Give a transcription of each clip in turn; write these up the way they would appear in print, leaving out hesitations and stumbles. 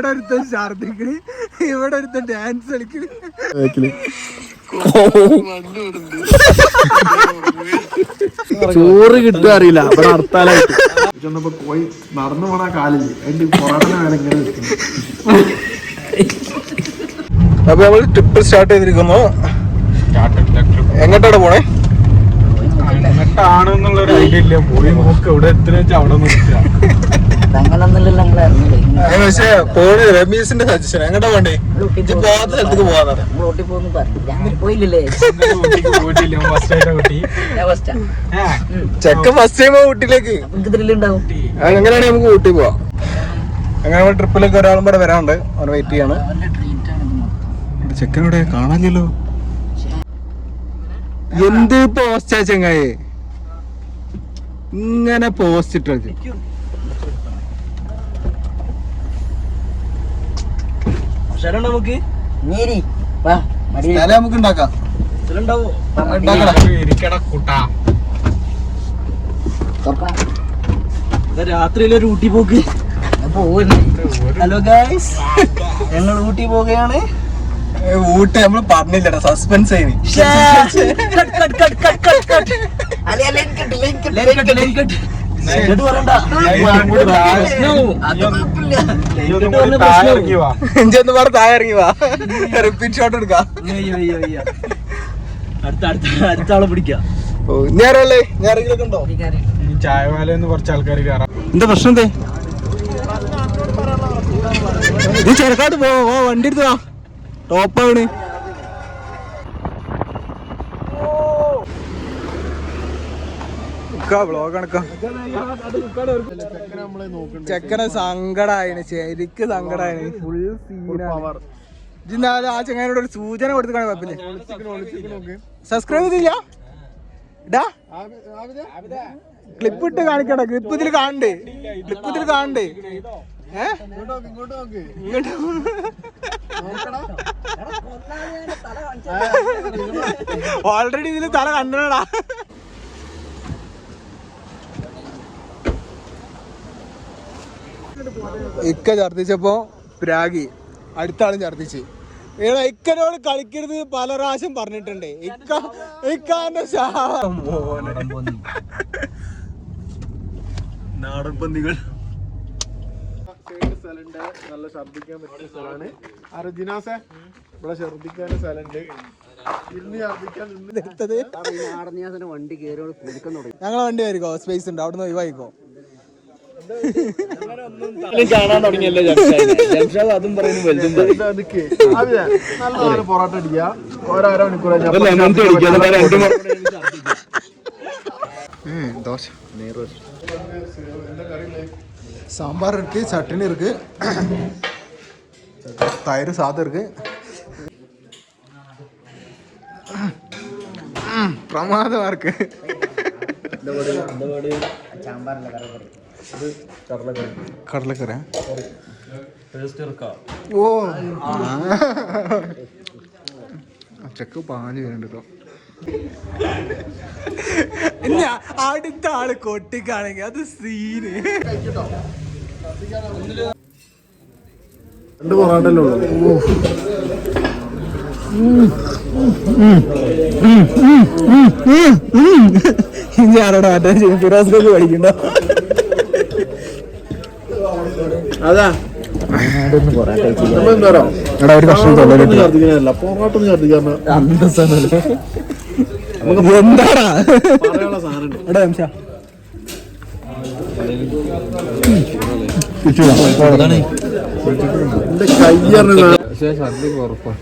ഇവിടെ അടുത്ത ഛർദിക്കണ്, ഇവിടെ അടുത്ത ഡാൻസ് കളിക്കണ്. ചോറ് കിട്ടുക അറിയില്ല ഇവിടെ ഹർത്താലായിട്ട്. പോയി നടന്നു പോണ കാലില്ലേ അതിന്റെ പൊറാട്ട ഇങ്ങനെ അപ്പൊ നമ്മള് ട്രിപ്പ് സ്റ്റാർട്ട് ചെയ്തിരിക്കുന്നു. എങ്ങോട്ടാണ് പോണേ? എങ്ങോട്ടാണെന്നുള്ളൊരു ഐഡിയ ഇല്ല. പോയി നോക്ക് എവിടെ എത്തുന്ന വെച്ചാൽ അവിടെ നിർത്തുക. പക്ഷെ പോണ് റമീസിന്റെ സജഷൻ എങ്ങോട്ടാ പോണ്ടേ? പോകാത്ത സ്ഥലത്തേക്ക് പോകാതെ ചെക്കൻ ഫസ്റ്റ് ടൈം ഊട്ടിയിലേക്ക്. അങ്ങനെയാണെങ്കിൽ നമുക്ക് ഊട്ടി പോവാം. അങ്ങനെ നമ്മൾ ട്രിപ്പിലേക്ക് ഒരാളും കൂടെ വരാനുണ്ട്. അവരെ വെയിറ്റ് ചെയ്യാണ്. ചെക്കനോടെ കാണാനില്ലല്ലോ. എന്ത് പോസ്റ്റാ ചെങ്ങായി ഇങ്ങനെ പോസ്റ്റ് ഇട്ടത്? നമുക്ക് നമുക്ക് ഉണ്ടാക്കാം. രാത്രിയിലൊരു ഊട്ടി പോക്ക്. ഹലോ ഗൈസ്, ഞങ്ങൾ ഊട്ടി പോവുകയാണ്. ഊട്ടി നമ്മള് പറഞ്ഞില്ലടാ, സസ്പെൻസ് ആയി. താഴെ വാ, റിപ്പീറ്റ് ഷോട്ട് എടുക്കാം. അടുത്താളെ പിടിക്കാം. ഞാനല്ലേ ഞാനെങ്കിലൊക്കെ ഉണ്ടോ? ചായവാലെന്ന് കുറച്ച് ആൾക്കാർ കയറാം. എന്താ പ്രശ്നം? എന്തേ നീ ചെറുക്കാട്ട് പോ, വണ്ടി എടുത്തതാ ടോപ്പാണ്. ചെക്കനെ സങ്കടായിന്, ശരിക്ക് സങ്കടായിന്. ഫുൾ സീനാണ്. ആ ചെങ്ങനോട് ഒരു സൂചന കൊടുത്തിട്ടാണ് കുഴപ്പമില്ല. സബ്സ്ക്രൈബ് ചെയ്തില്ല? ക്ലിപ്പ് ഇട്ട് കാണിക്കട്ടെ. ക്ലിപ്പ് ഇതിൽ കാണണ്ടേ? ക്ലിപ്പ് ഇതിൽ കാണണ്ടേ? ഓൾറെഡി ഇതില് തല കണ്ടടാ. ഇക്ക ഛർദിച്ചപ്പോ പ്രാഗി അടുത്ത ആളും ഛർദിച്ച്. ഇക്കനോട് കളിക്കരുത് പല പ്രാവശ്യം പറഞ്ഞിട്ടുണ്ട്. ഇക്കാന്റെ നാടൻ പന്നികൾ. സ്ഥലമുണ്ട്, നല്ല ഛർദിക്കാൻ പറ്റിയ സ്ഥലമാണ്. അർജിനാസെ ഇവിടെ ഛർദിക്കാനുള്ള സ്ഥലമുണ്ട്. വണ്ടി കയറി ഞങ്ങളെ വണ്ടി ആയിരിക്കോ? സ്പേസ് ഉണ്ട്, അവിടുന്ന് ഒഴിവായിക്കോ. കാണാൻ തുടങ്ങിയല്ലോ അതും പറയുന്നു. നല്ല പൊറോട്ട അടിക്കുക. ഓരോ മണിക്കൂർ ദോശ, சாம்பார் இருக்கு, சட்னி இருக்கு, தயிர் சாதம் இருக்கு. பிரமாதமா இருக்கு. கடலைக்கரை ഓ ചെക്ക് പാഞ്ഞു വരുന്നുണ്ടോ? ഇല്ല, അടുത്ത ആള് കൊട്ടിക്കാണെങ്കിൽ അത് സീന്. രണ്ട് പൊറാട്ടല്ലേ ഉള്ളൂ. ഇനി ആരോടാ മറ്റേ ഫിറോസ്ക്ക് പഠിക്കണ്ടോ? അതാ ഒരു കഷ്ണം ഛർദിക്കാനല്ല, പൊറോട്ട ഛർദിക്കാന്ന് എന്താടാ പറയാനുള്ള സാധനം. എടാ നിമിഷ എന്റെ കയ്യാണ് ഛർദിക്ക് ഉറപ്പാ.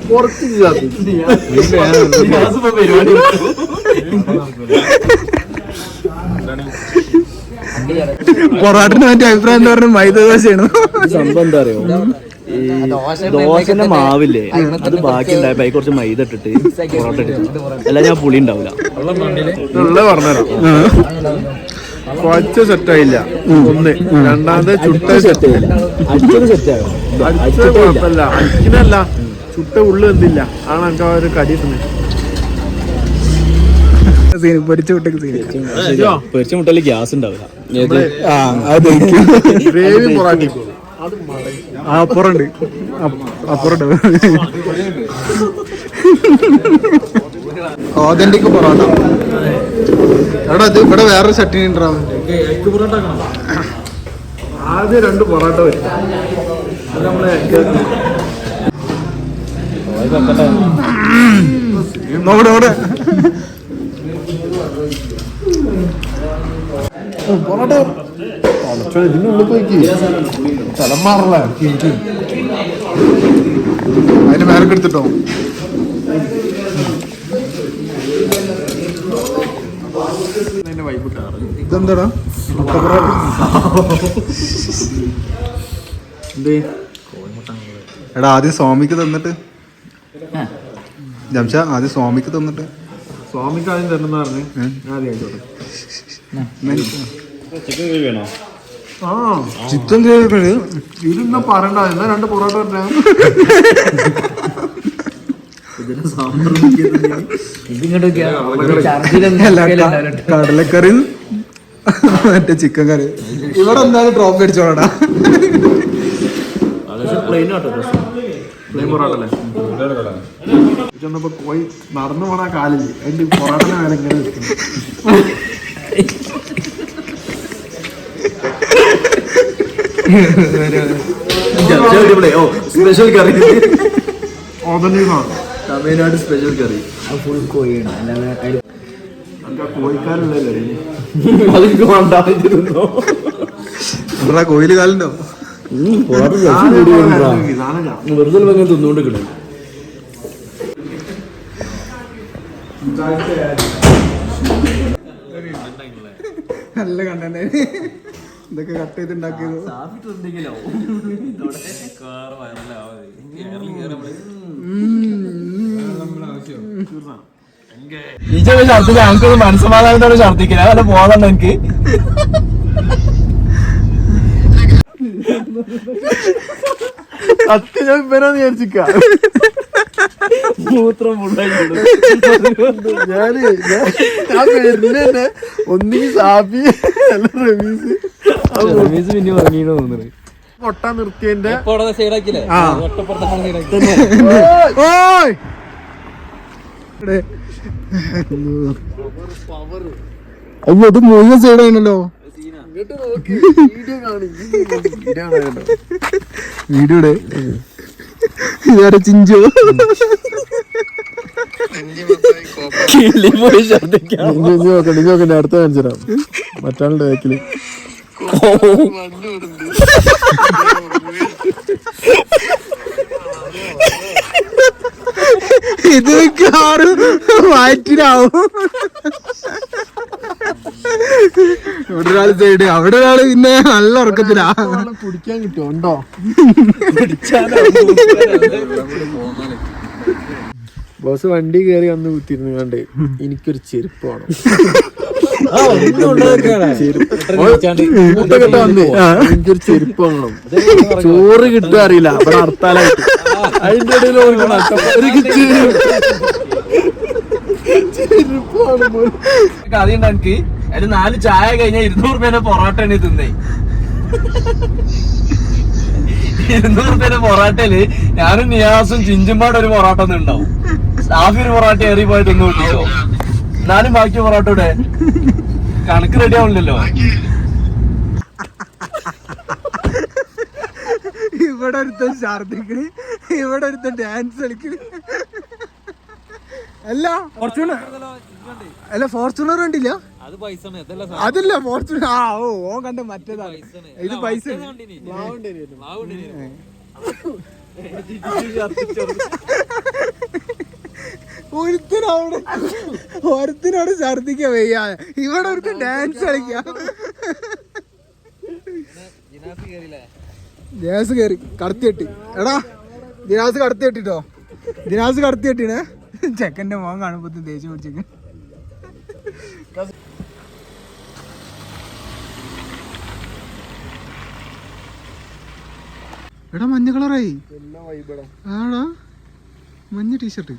കുറച്ച് പൊറാട്ടിന് മറ്റേ അഭിപ്രായം എന്താ പറയുക? മൈദ ദോശയാണ് സംഭവം. എന്താ അറിയോ, ഈ ദോശന്റെ മാവില്ലേ അത് ബാക്കി ഉണ്ടായപ്പോ കുറച്ച് മൈദ ഇട്ടിട്ട് പൊറോട്ട ഇട്ടിട്ട് അല്ല ഞാൻ പുളി ഉണ്ടാവില്ല. പറഞ്ഞുതരാം. കുറച്ച് സെറ്റായില്ല. ഒന്ന്, രണ്ടാമത് ചുട്ട സെറ്റായില്ല. കുഴപ്പമില്ല, അച്ഛനല്ല ചുട്ട ഉള്ളു എന്തില്ല ആണ് എനിക്ക് ഒരു കടി തന്നെ. പൊരിച്ച മുട്ടക്ക് സീൻ. പൊരിച്ച മുട്ടയിൽ ഗ്യാസ് ഉണ്ടാവില്ല. ആ അത് ഗ്രേവി പൊറാട്ടി അപ്പുറണ്ട് അപ്പുറണ്ട് ഓതന്റിക് പൊറോട്ട. എടാ ഇത് ഇവിടെ വേറൊരു ചട്നി ഉണ്ടാവും. ആദ്യം 2 പൊറോട്ട വരും. അത് നമ്മളെ നോടെ പൊറോട്ട ഇതിനുള്ളിൽ പോയിക്ക് സ്ഥലം മാറല. അതിന് മേലൊക്കെ എടുത്തിട്ടോ. ഇതെന്താടാ എടാ ആദ്യം സ്വാമിക്ക് തന്നിട്ട് ജംഷ ആദ്യം സ്വാമിക്ക് തന്നിട്ട് സ്വാമിക്ക് ആദ്യം തരുന്ന പറഞ്ഞു. ആ ചിക്കൻ ഗ്രേവി ഇതെന്നാ പറയണ്ട. എന്നാ 2 പൊറോട്ട കടലക്കറി മറ്റേ ചിക്കൻ കറി. ഇവിടെ എന്തായാലും ഡ്രോപ്പ് അടിച്ചോളാ. ചെന്നപ്പോ പോയി നടന്നു പോണ കാലില് അതിന്റെ പൊറോട്ട മേലെ ഇങ്ങനെ നിൽക്കുന്നു. സ്പെഷ്യൽ കറി തമിഴ്നാട് സ്പെഷ്യൽ കറി ഫുൾ കോഴിയാണ്. കോഴിക്കാരുള്ളല്ലോ കോയില് കാലുണ്ടോ? വെറുതെ അങ്ങനെ തിന്നുകൊണ്ട് കിട്ടും. നല്ല കണ്ടന്റ് ഇതൊക്കെ കട്ട് ചെയ്തുണ്ടാക്കിയത്. ഛർദിക്ക ഞങ്ങൾക്കൊരു മനസ്സമാധാനത്തോടെ ഛർദിക്കില്ല. അങ്ങനെ പോകണ്ട എനിക്ക്. സത്യം ഞാൻ ഇവനാന്ന് വിചാരിച്ചിക്ക. മൂത്രം ഞാൻ ഒന്നിക്ക് സാബി അല്ല റമീസ് പിന്നെ ഉറങ്ങിയെന്ന് തോന്നുന്നത്. പൊട്ടാ നിർത്തിയതിന്റെ അയ്യോ അത് മുഴുവൻ സൈഡാണല്ലോ. വീഡിയോടെ ഇതാരെ ചിഞ്ചു നോക്കണ്ട അടുത്ത കാണിച്ചരാം. മറ്റാളുടെ ബാക്കില് ഇത് കാറ് മാറ്റിനാവും. ഇവിടെ ഒരാള് സൈഡ് അവിടെ ഒരാള് പിന്നെ നല്ല ഉറക്കത്തിലാ. കുടിക്കാൻ കിട്ടുമോ ഉണ്ടോ? ബോസ് വണ്ടി കയറി വന്ന് കുത്തിരുന്നു കണ്ട് എനിക്കൊരു ചെരുപ്പ് വേണം. എനിക്കൊരു ചെരുപ്പ് വേണം. ചോറ് കിട്ടുക അറിയില്ല അവിടെ ഹർത്താലായിട്ട്. അതിന്റെ ഇടയിൽ കഥയുണ്ട് എനിക്ക്. അതിന് 4 ചായ കഴിഞ്ഞാൽ 200 രൂപേനെ പൊറോട്ടയാണ് തിന്നേ. 200 രൂപേനെ പൊറോട്ടയില് ഞാനും നിയാസും ചിഞ്ചുമ്പാട് ഒരു പൊറോട്ട ഒന്നും ഉണ്ടാവും. സാഫി ഒരു പൊറോട്ട ഏറി പോയി തിന്നു കിട്ടിയോ. എന്നാലും ബാക്കി പൊറോട്ട ഇവിടെ കണക്ക് റെഡി ആവില്ലല്ലോ. ഇവിടെ ഒരുത്ത ഛർദിക്കണ്, ഇവിടെ ഒരുത്ത ഡാൻസ് കളിക്കണ്. അല്ല ഫോർച്യൂണർ കണ്ടില്ല? അതല്ല ഫോർച്യൂണർ. ആ ഓ കണ്ട മറ്റേതാണ്. ഇത് പൈസ ഒരുത്തിനോട് ഛർദിക്കാൻ വയ്യ. ഇവിടെ ഒരുത്ത ഡാൻസ് കളിക്കാം. ദിനാസ് കയറി കടത്തിയെട്ടി. എടാ ദിനാസ് കടത്തിയെട്ടിട്ടോ. ദിനാസ് കടത്തിയെട്ടിനെ ചെക്കൻ്റെ മോൻ കാണുമ്പോ ദേഷ്യം പിടിച്ചേക്ക്. എടാ മഞ്ഞ കളറായി. ആടാ മഞ്ഞ ടീഷർട്ട്.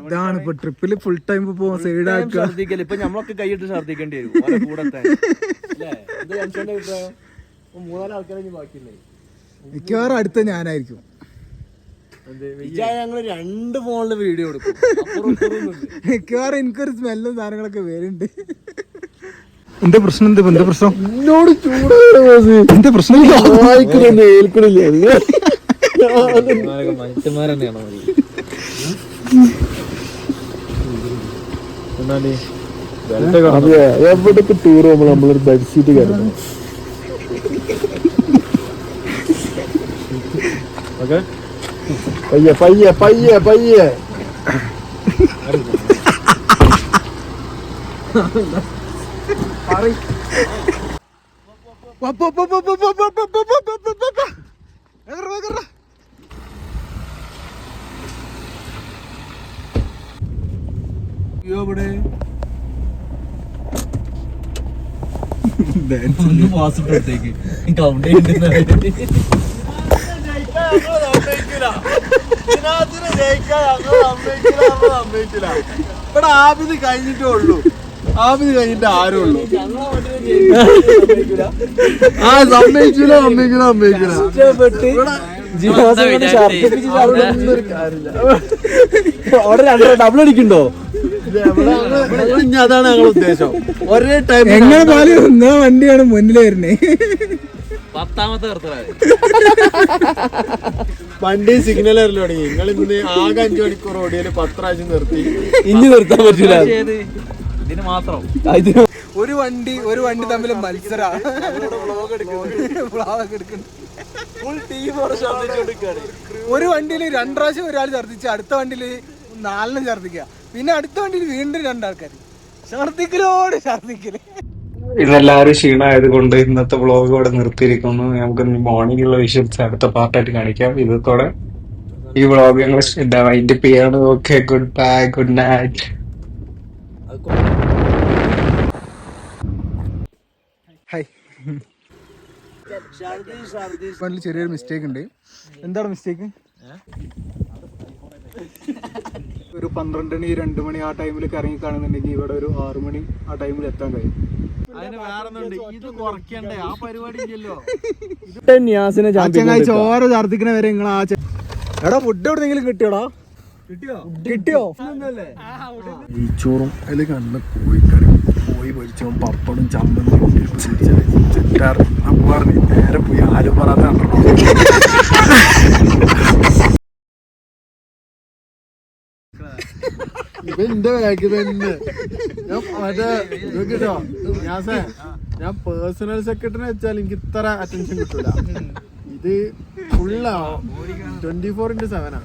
ഇതാണ് ഇപ്പൊ ട്രിപ്പില് ഫുൾ ടൈം പോകും സൈഡാക്കുക. ഇപ്പൊ നമ്മളൊക്കെ കൈയിട്ട് ഛർദിക്കേണ്ടി വരും കൂടെ എത്താൻ. അല്ലേ? എന്താ ജംഷന്റെ അഭിപ്രായം? 3-4 ആൾക്കാരെ ബാക്കിയില്ലേ? മിക്കവാറും അടുത്ത ഞാനായിരിക്കും. ഞങ്ങള് 2 ഫോണില് വീഡിയോ എടുക്കും. മിക്കവാറും എനിക്കൊരു സ്മെല്ലും സാധനങ്ങളൊക്കെ വരുന്നുണ്ട്. എന്താ പ്രശ്നം? എന്താ പ്രശ്നം? എന്നോട് ചൂടാണ്. എന്താ പ്രശ്നം? ഏൽക്കണില്ലേ? മനുഷ്യന്മാർ തന്നെയാണോ? എവിടൊക്കെ ടൂർ പോകുമ്പോൾ നമ്മളൊരു ബെഡ്ഷീറ്റ് കരുതണം. ഓക്കെ, പയ്യെ പയ്യെ പയ്യെ പയ്യെ. മാസത്തേക്ക് കൗണ്ട് ഇവിടെ ആബിദ് കഴിഞ്ഞിട്ടേ ഉള്ളൂ. ആബിദ് കഴിഞ്ഞിട്ട് ആരും ഉള്ളൂ. ആ സമ്മതിക്കൂല സമ്മതിക്കൂല സമ്മതിക്കൂല. അവിടെ 2 ഡബിൾ അടിക്കണ്ടോ? അതാണ് ഞങ്ങളുടെ ഉദ്ദേശം. ഒരേ ടൈം എങ്ങനെ പോലും നിങ്ങളെ വണ്ടിയാണ് മുന്നിൽ വരുന്നേ. 10ാമത്തെ നിർത്തലായി വണ്ടി സിഗ്നൽ വരല് തുടങ്ങി. നിങ്ങൾ ഇന്ന് ആകെ 5 മണിക്കൂർ ഓടിയാല് 10 പ്രാവശ്യം നിർത്തി. ഇനി നിർത്താൻ പറ്റൂല. ഇതിന് മാത്രം ഒരു വണ്ടി തമ്മിൽ മത്സര. ഒരു വണ്ടിയിൽ 2 പ്രാവശ്യം ഒരാൾ ഛർദിച്ച്, അടുത്ത വണ്ടിയിൽ 4 ഛർദിക്കുക, പിന്നെ അടുത്ത വണ്ടിയിൽ വീണ്ടും 2 ആൾക്കാർ. ഛർദിക്കലോട് ഛർദിക്കല്. ഇന്നെല്ലാവരും ക്ഷീണമായത് കൊണ്ട് ഇന്നത്തെ വ്ളോഗ് ഇവിടെ നിർത്തിയിരിക്കുന്നു. നമുക്ക് മോർണിംഗുള്ള വിഷ്വൽസ് അടുത്ത പാർട്ടായിട്ട് കാണിക്കാം. ഇതോടെ ഈ വ്ളോഗ് ഞങ്ങൾ വൈൻഡപ്പ് ചെയ്യാണ്. Okay, good bye, good night. Hi. ചെറിയൊരു മിസ്റ്റേക്ക് ഉണ്ട്. എന്താണ് മിസ്റ്റേക്ക്? ഒരു 12 മണി 2 മണി ആ ടൈമിലേക്ക് ഇറങ്ങി കാണുന്നുണ്ടെങ്കിൽ ഇവിടെ ഒരു 6 മണി ആ ടൈമിൽ എത്താൻ കഴിയും. ചോര ഛർദിക്കണ വരെ നിങ്ങൾ ആ എടാ ഫുഡ് എവിടെയെങ്കിലും കിട്ടിയോടാ? കിട്ടിയോ? ഈ ചോറും അതിൽ കണ്ട കോഴിക്കറി, കോഴി പൊരിച്ചോ, പപ്പടും ചമ്മന്തും നേരെ പോയി ആരും പറയാത്ത ഇവന്റെ ബാക്കിൽ തന്നെ ഞാൻ പേഴ്സണൽ സെക്രട്ടറി വെച്ചാൽ എനിക്ക് ഇത്ര അറ്റൻഷൻ കിട്ടൂല. ഇത് ഫുള്ളാ 24/7 ആണ്.